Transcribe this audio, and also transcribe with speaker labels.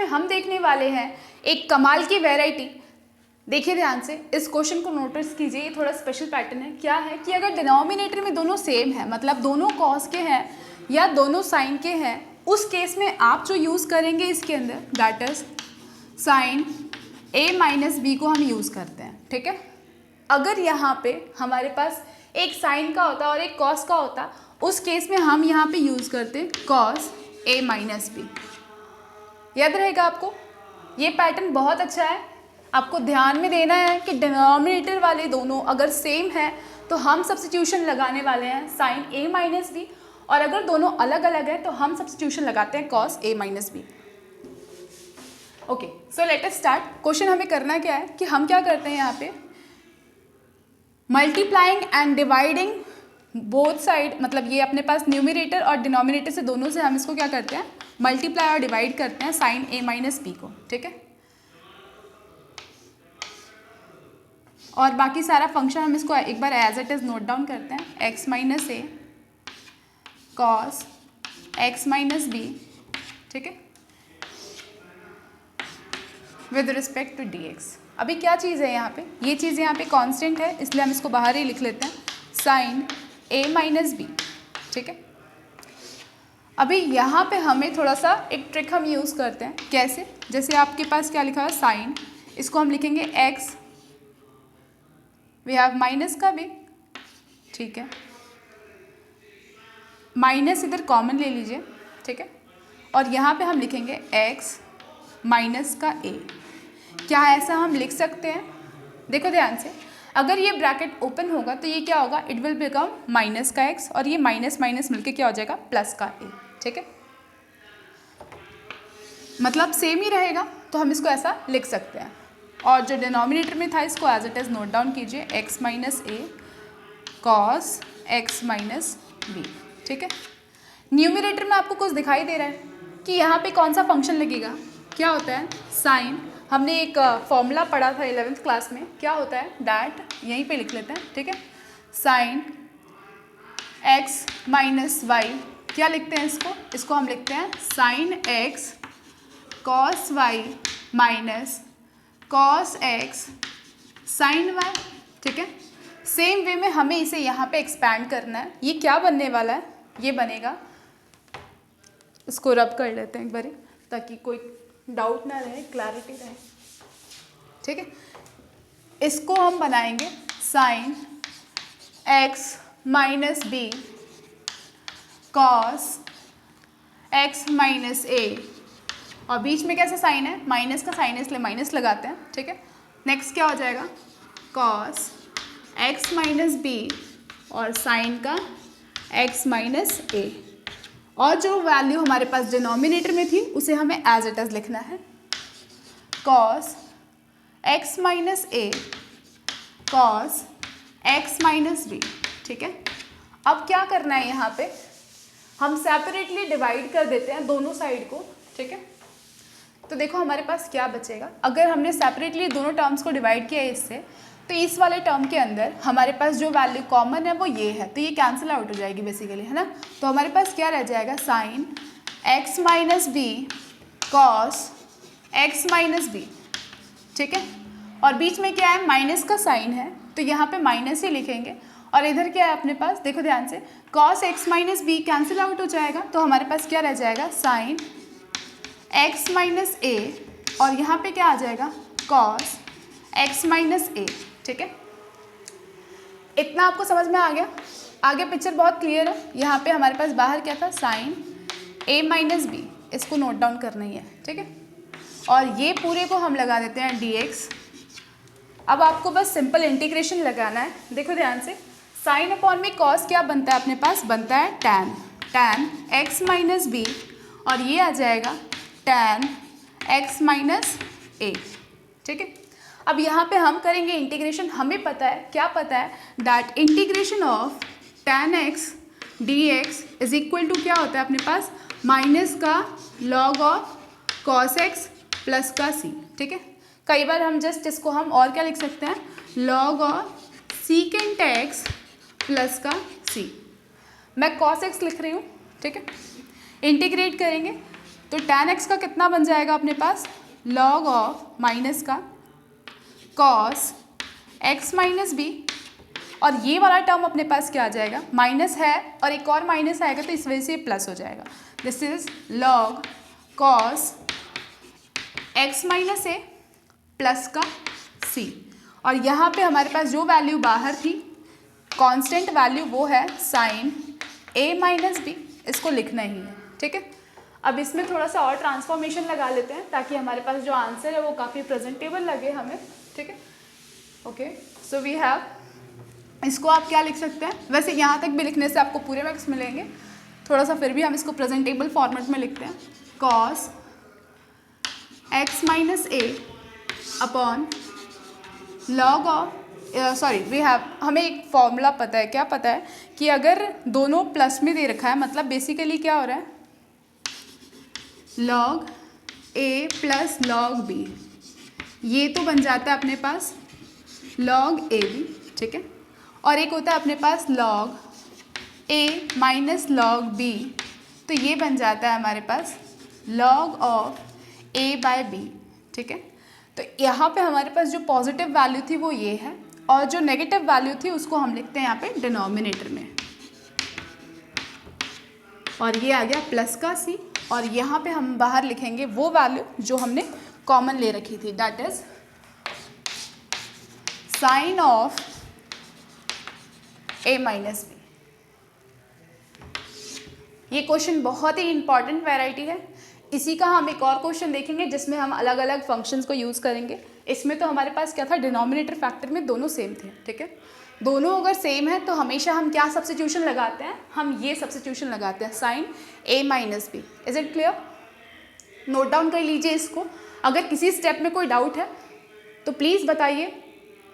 Speaker 1: हम देखने वाले हैं एक कमाल की वैरायटी। देखिए ध्यान से, इस क्वेश्चन को नोटिस कीजिए, ये थोड़ा स्पेशल पैटर्न है। क्या है कि अगर डिनोमिनेटर में दोनों सेम है, मतलब दोनों कॉस के हैं या दोनों साइन के हैं, उस केस में आप जो यूज़ करेंगे इसके अंदर, that is sine a minus B को हम यूज़ करते हैं। ठीक है, अगर यहाँ पे हमारे पास एक साइन का होता और एक कॉस का होता, उस केस में हम यहाँ पे यूज़ करते कॉस a माइनस बी। याद रहेगा आपको, ये पैटर्न बहुत अच्छा है। आपको ध्यान में देना है कि डिनोमिनेटर वाले दोनों अगर सेम है तो हम सब्स्टिट्यूशन लगाने वाले हैं साइन a माइनस बी, और अगर दोनों अलग अलग है तो हम सब्स्टिट्यूशन लगाते हैं cos a minus B. Okay, so let us start. Question हमें करना क्या है कि हम क्या करते हैं यहाँ पे, multiplying and dividing both side, मतलब ये अपने पास न्यूमरेटर और डिनोमिनेटर से दोनों से हम इसको क्या करते हैं, मल्टीप्लाई और डिवाइड करते हैं साइन a माइनस बी को। ठीक है, और बाकी सारा फंक्शन हम इसको एक बार as it is note down करते हैं, x minus A cos x minus B. ठीक है, विद रिस्पेक्ट टू dx। अभी क्या चीज़ है यहाँ पे, ये चीज़ यहाँ पे कांस्टेंट है, इसलिए हम इसको बाहर ही लिख लेते हैं, साइन a माइनस बी। ठीक है, अभी यहाँ पे हमें थोड़ा सा एक ट्रिक हम यूज़ करते हैं। कैसे, जैसे आपके पास क्या लिखा है साइन, इसको हम लिखेंगे x, वी हैव माइनस का भी। ठीक है, माइनस इधर कॉमन ले लीजिए। ठीक है, और यहाँ पे हम लिखेंगे x माइनस का a। क्या ऐसा हम लिख सकते हैं? देखो ध्यान से, अगर ये ब्रैकेट ओपन होगा तो ये क्या होगा, इट विल बिकम माइनस का x, और ये माइनस माइनस मिलके क्या हो जाएगा, प्लस का a। ठीक है, मतलब सेम ही रहेगा, तो हम इसको ऐसा लिख सकते हैं। और जो डिनोमिनेटर में था इसको as it is note down कीजिए, x minus A cos x minus B. ठीक है, न्यूमरेटर में आपको कुछ दिखाई दे रहा है कि यहाँ पे कौन सा फंक्शन लगेगा, क्या होता है साइन। हमने एक फॉर्मूला पढ़ा था 11th क्लास में, क्या होता है डैट, यहीं पे लिख लेते हैं। ठीक है, साइन x माइनस वाई, क्या लिखते हैं इसको हम लिखते हैं sine x cos y minus cos x sine y। ठीक है, सेम वे में हमें इसे यहाँ पे एक्सपैंड करना है। ये क्या बनने वाला है, ये बनेगा, इसको रब कर लेते हैं एक बारी ताकि कोई डाउट ना रहे, क्लैरिटी रहे। ठीक है, इसको हम बनाएंगे sine x minus B cos x minus A, और बीच में कैसा साइन है, माइनस का साइन है इसलिए माइनस लगाते हैं। ठीक है, नेक्स्ट क्या हो जाएगा, कॉस x माइनस बी और साइन का x माइनस ए, और जो वैल्यू हमारे पास डिनोमिनेटर में थी उसे हमें एज इट इज लिखना है, cos x minus A cos x minus B. ठीक है, अब क्या करना है, यहाँ पे हम सेपरेटली डिवाइड कर देते हैं दोनों साइड को। ठीक है, तो देखो हमारे पास क्या बचेगा, अगर हमने सेपरेटली दोनों टर्म्स को डिवाइड किया इससे, तो इस वाले टर्म के अंदर हमारे पास जो वैल्यू कॉमन है वो ये है, तो ये कैंसिल आउट हो जाएगी बेसिकली, है ना। तो हमारे पास क्या रह जाएगा, sine x minus B cos x minus B. ठीक है, और बीच में क्या है, माइनस का साइन है, तो यहाँ पे माइनस ही लिखेंगे, और इधर क्या है अपने पास, देखो ध्यान से, cos x minus b cancel out हो जाएगा, तो हमारे पास क्या रह जाएगा, साइन x माइनस ए, और यहाँ पे क्या आ जाएगा, कॉस x माइनस ए। ठीक है, इतना आपको समझ में आ गया, आगे पिक्चर बहुत क्लियर है। यहाँ पे हमारे पास बाहर क्या था, साइन a माइनस बी, इसको नोट डाउन करना ही है। ठीक है, और ये पूरे को हम लगा देते हैं dx। अब आपको बस सिंपल इंटीग्रेशन लगाना है। देखो ध्यान से, साइन अपॉन में कॉस क्या बनता है अपने पास, बनता है टैन x माइनस बी, और ये आ जाएगा टैन x माइनस ए। ठीक है, अब यहाँ पे हम करेंगे इंटीग्रेशन। हमें पता है, क्या पता है, that integration of tan x d x is equal to क्या होता है अपने पास, माइनस का log of cos x plus का सी। ठीक है, कई बार हम जस्ट इसको हम और क्या लिख सकते हैं, log of secant x plus का सी। मैं कॉस एक्स लिख रही हूँ। ठीक है, इंटीग्रेट करेंगे तो tan x का कितना बन जाएगा अपने पास, log ऑफ माइनस का cos x माइनस बी, और ये वाला टर्म अपने पास क्या आ जाएगा, माइनस है और एक और माइनस आएगा तो इस वजह से प्लस हो जाएगा। This is log cos x minus A plus का c, और यहाँ पे हमारे पास जो वैल्यू बाहर थी कांस्टेंट वैल्यू वो है साइन a माइनस बी, इसको लिखना ही है, ठीक है। अब इसमें थोड़ा सा और ट्रांसफॉर्मेशन लगा लेते हैं ताकि हमारे पास जो आंसर है वो काफ़ी प्रेजेंटेबल लगे हमें, ठीक है। ओके, सो वी हैव, इसको आप क्या लिख सकते हैं, वैसे यहाँ तक भी लिखने से आपको पूरे मार्क्स मिलेंगे, थोड़ा सा फिर भी हम इसको प्रेजेंटेबल फॉर्मेट में लिखते हैं, cos x minus a upon log of sorry we have, हमें एक फॉर्मूला पता है, क्या पता है कि अगर दोनों प्लस में दे रखा है मतलब बेसिकली क्या हो रहा है, log a plus log b, ये तो बन जाता है अपने पास log a b, ठीक है, और एक होता है अपने पास log a minus log b, तो ये बन जाता है हमारे पास log of a by b, ठीक है। तो यहाँ पे हमारे पास जो पॉजिटिव वैल्यू थी वो ये है, और जो नेगेटिव वैल्यू थी उसको हम लिखते हैं यहाँ पे डिनोमिनेटर में, और ये आ गया प्लस का c, और यहाँ पे हम बाहर लिखेंगे वो वैल्यू जो हमने कॉमन ले रखी थी, that is sine of a minus b. ये क्वेश्चन बहुत ही इंपॉर्टेंट वैरायटी है, इसी का हम एक और क्वेश्चन देखेंगे जिसमें हम अलग अलग फंक्शंस को यूज़ करेंगे। इसमें तो हमारे पास क्या था, डिनोमिनेटर फैक्टर में दोनों सेम थे, ठीक है। दोनों अगर सेम है तो हमेशा हम क्या सब्स्टिट्यूशन लगाते हैं, हम ये सब्स्टिट्यूशन लगाते हैं sine a minus b. Is it clear? Note down कर लीजिए इसको, अगर किसी स्टेप में कोई डाउट है तो प्लीज़ बताइए।